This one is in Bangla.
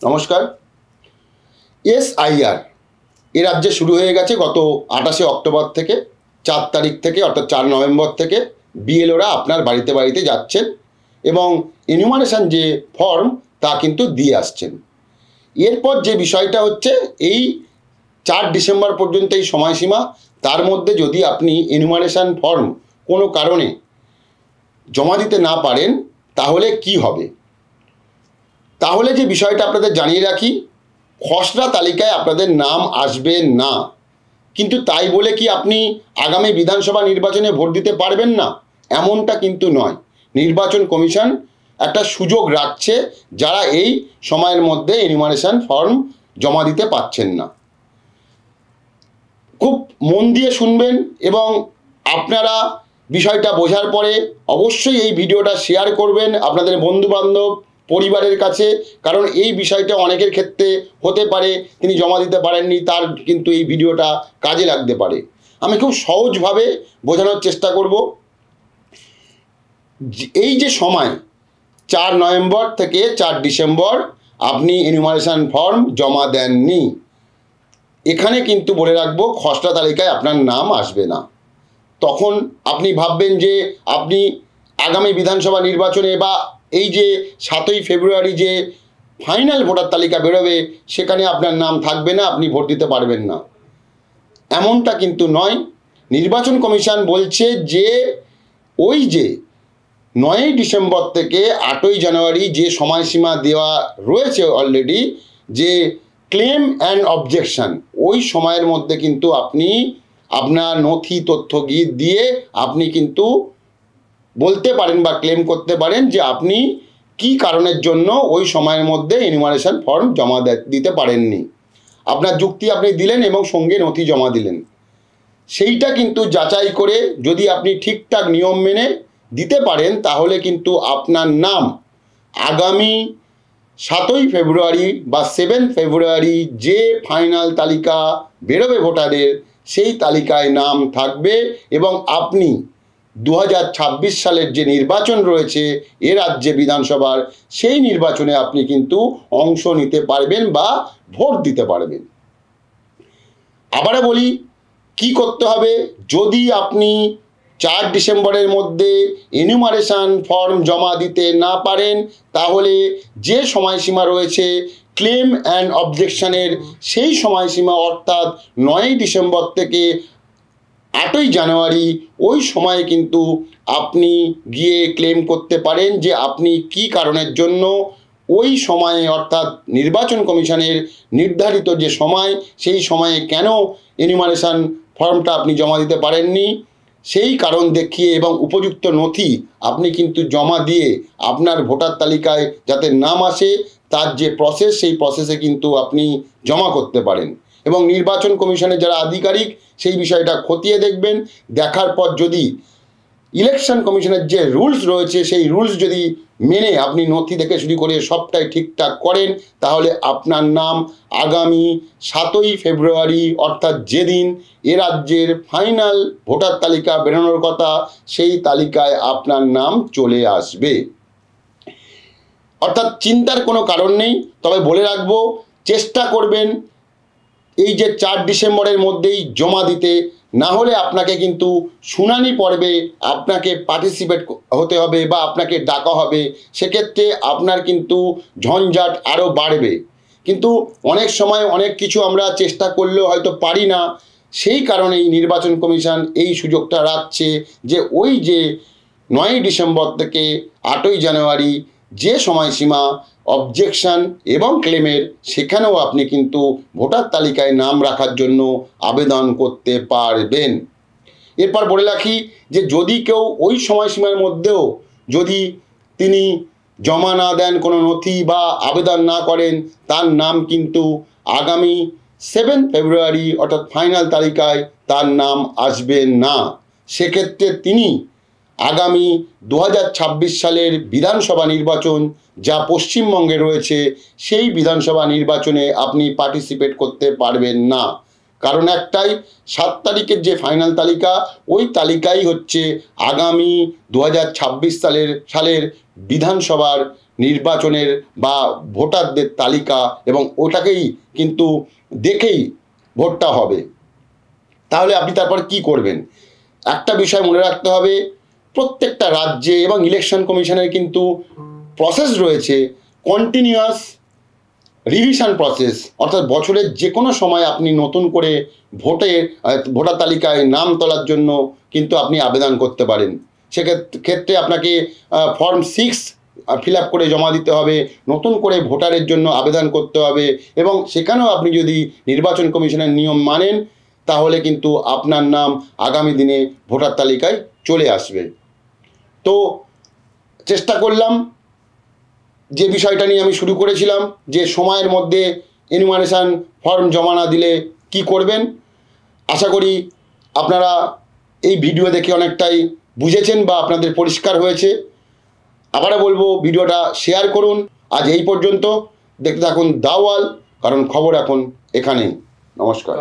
নমস্কার। এসআইআর এ রাজ্যে শুরু হয়ে গেছে গত 28শে অক্টোবর থেকে। 4 তারিখ থেকে অর্থাৎ 4 নভেম্বর থেকে বিএলওরা আপনার বাড়িতে বাড়িতে যাচ্ছেন এবং এনুমারেশন যে ফর্ম তা কিন্তু দিয়ে আসছেন। এরপর যে বিষয়টা হচ্ছে, এই 4 ডিসেম্বর পর্যন্ত এই সময়সীমা, তার মধ্যে যদি আপনি এনুমারেশন ফর্ম কোনো কারণে জমা দিতে না পারেন তাহলে কি হবে। তাহলে যে বিষয়টা আপনাদের জানিয়ে রাখি, খসড়া তালিকায় আপনাদের নাম আসবে না, কিন্তু তাই বলে কি আপনি আগামী বিধানসভা নির্বাচনে ভোট দিতে পারবেন না, এমনটা কিন্তু নয়। নির্বাচন কমিশন একটা সুযোগ রাখছে যারা এই সময়ের মধ্যে এনুমারেশন ফর্ম জমা দিতে পারছেন না। খুব মন দিয়ে শুনবেন এবং আপনারা বিষয়টা বোঝার পরে অবশ্যই এই ভিডিওটা শেয়ার করবেন আপনাদের বন্ধুবান্ধব পরিবারের কাছে, কারণ এই বিষয়টা অনেকের ক্ষেত্রে হতে পারে তিনি জমা দিতে পারেননি, তার কিন্তু এই ভিডিওটা কাজে লাগতে পারে। আমি খুব সহজভাবে বোঝানোর চেষ্টা করব। এই যে সময় 4 নভেম্বর থেকে 4 ডিসেম্বর আপনি এনুমারেশন ফর্ম জমা দেননি, এখানে কিন্তু বলে রাখবো খসড়া তালিকায় আপনার নাম আসবে না। তখন আপনি ভাববেন যে আপনি আগামী বিধানসভা নির্বাচনে বা এই যে 7ই ফেব্রুয়ারি যে ফাইনাল ভোটার তালিকা বেরোবে সেখানে আপনার নাম থাকবে না, আপনি ভোট দিতে পারবেন না, এমনটা কিন্তু নয়। নির্বাচন কমিশন বলছে যে ওই যে 9ই ডিসেম্বর থেকে 8ই জানুয়ারি যে সময়সীমা দেওয়া রয়েছে অলরেডি, যে ক্লেম অ্যান্ড অবজেকশন, ওই সময়ের মধ্যে কিন্তু আপনি আপনার নথি তথ্য গীত দিয়ে আপনি কিন্তু বলতে পারেন বা ক্লেম করতে পারেন যে আপনি কি কারণের জন্য ওই সময়ের মধ্যে এনুমারেশন ফর্ম জমা দিতে পারেননি। আপনার যুক্তি আপনি দিলেন এবং সঙ্গে নথি জমা দিলেন, সেইটা কিন্তু যাচাই করে যদি আপনি ঠিকঠাক নিয়ম মেনে দিতে পারেন তাহলে কিন্তু আপনার নাম আগামী 7ই ফেব্রুয়ারি বা 7 ফেব্রুয়ারি যে ফাইনাল তালিকা বেরোবে ভোটারের, সেই তালিকায় নাম থাকবে এবং আপনি 2026 সালের যে নির্বাচন রয়েছে এ রাজ্যে বিধানসভার, সেই নির্বাচনে আপনি কিন্তু অংশ নিতে পারবেন বা ভোট দিতে পারবেন। আবারও বলি কি করতে হবে। যদি আপনি 4 ডিসেম্বরের মধ্যে এনুমারেশন ফর্ম জমা দিতে না পারেন তাহলে যে সময়সীমা রয়েছে ক্লেম অ্যান্ড অবজেকশনের, সেই সময়সীমা অর্থাৎ 9ই ডিসেম্বর থেকে 8ই জানুয়ারি, ওই সময়ে কিন্তু আপনি গিয়ে ক্লেম করতে পারেন যে আপনি কি কারণের জন্য ওই সময়ে অর্থাৎ নির্বাচন কমিশনের নির্ধারিত যে সময়, সেই সময়ে কেন এনুমারেশন ফর্মটা আপনি জমা দিতে পারেননি, সেই কারণ দেখিয়ে এবং উপযুক্ত নথি আপনি কিন্তু জমা দিয়ে আপনার ভোটার তালিকায় যাতে নাম আসে তার যে প্রসেস, সেই প্রসেসে কিন্তু আপনি জমা করতে পারেন। এবং নির্বাচন কমিশনের যারা আধিকারিক সেই বিষয়টা খতিয়ে দেখবেন, দেখার পর যদি ইলেকশন কমিশনের যে রুলস রয়েছে সেই রুলস যদি মেনে আপনি নথি থেকে শুরু করে সবটাই ঠিকঠাক করেন তাহলে আপনার নাম আগামী 7ই ফেব্রুয়ারি অর্থাৎ যেদিন এ রাজ্যের ফাইনাল ভোটার তালিকা বেরোনোর কথা, সেই তালিকায় আপনার নাম চলে আসবে। অর্থাৎ চিন্তার কোনো কারণ নেই। তবে বলে রাখবো, চেষ্টা করবেন এই যে 4 ডিসেম্বরের মধ্যেই জমা দিতে, না হলে আপনাকে কিন্তু শুনানি পর্বে আপনাকে পার্টিসিপেট হতে হবে বা আপনাকে ডাকা হবে, সেক্ষেত্রে আপনার কিন্তু ঝঞ্ঝাট আরও বাড়বে। কিন্তু অনেক সময় অনেক কিছু আমরা চেষ্টা করলেও হয়তো পারি না, সেই কারণেই নির্বাচন কমিশন এই সুযোগটা রাখছে যে ওই যে 9ই ডিসেম্বর থেকে 8ই জানুয়ারি যে সময়সীমা অবজেকশন এবং ক্লেমের, সেখানেও আপনি কিন্তু ভোটার তালিকায় নাম রাখার জন্য আবেদন করতে পারবেন। এরপর বলে রাখি যে যদি কেউ ওই সময়সীমার মধ্যেও যদি তিনি জমা না দেন কোনো নথি বা আবেদন না করেন, তার নাম কিন্তু আগামী 7 ফেব্রুয়ারি অর্থাৎ ফাইনাল তালিকায় তার নাম আসবে না। সেক্ষেত্রে তিনি আগামী 2026 সালের বিধানসভা নির্বাচন যা পশ্চিমবঙ্গে রয়েছে, সেই বিধানসভা নির্বাচনে আপনি পার্টিসিপেট করতে পারবেন না। কারণ একটাই, 7 তারিখের যে ফাইনাল তালিকা, ওই তালিকাই হচ্ছে আগামী 2026 সালের বিধানসভার নির্বাচনের বা ভোটারদের তালিকা এবং ওটাকেই কিন্তু দেখেই ভোটটা হবে। তাহলে আপনি তারপর কি করবেন? একটা বিষয় মনে রাখতে হবে, প্রত্যেকটা রাজ্যে এবং ইলেকশন কমিশনের কিন্তু প্রসেস রয়েছে, কন্টিনিউয়াস রিভিশন প্রসেস, অর্থাৎ বছরের যে কোনো সময় আপনি নতুন করে ভোটার তালিকায় নাম তোলার জন্য কিন্তু আপনি আবেদন করতে পারেন। সেক্ষেত্রে আপনাকে ফর্ম 6 ফিল আপ করে জমা দিতে হবে, নতুন করে ভোটারের জন্য আবেদন করতে হবে, এবং সেখানেও আপনি যদি নির্বাচন কমিশনের নিয়ম মানেন তাহলে কিন্তু আপনার নাম আগামী দিনে ভোটার তালিকায় চলে আসবে। তো চেষ্টা করলাম যে বিষয়টা নিয়ে আমি শুরু করেছিলাম, যে সময়ের মধ্যে এনুমারেশন ফর্ম জমা না দিলে কি করবেন। আশা করি আপনারা এই ভিডিও দেখে অনেকটাই বুঝেছেন বা আপনাদের পরিষ্কার হয়েছে। আবারও বলবো, ভিডিওটা শেয়ার করুন। আজ এই পর্যন্ত, দেখতে থাকুন দাওয়াল, কারণ খবর এখন এখানেই। নমস্কার।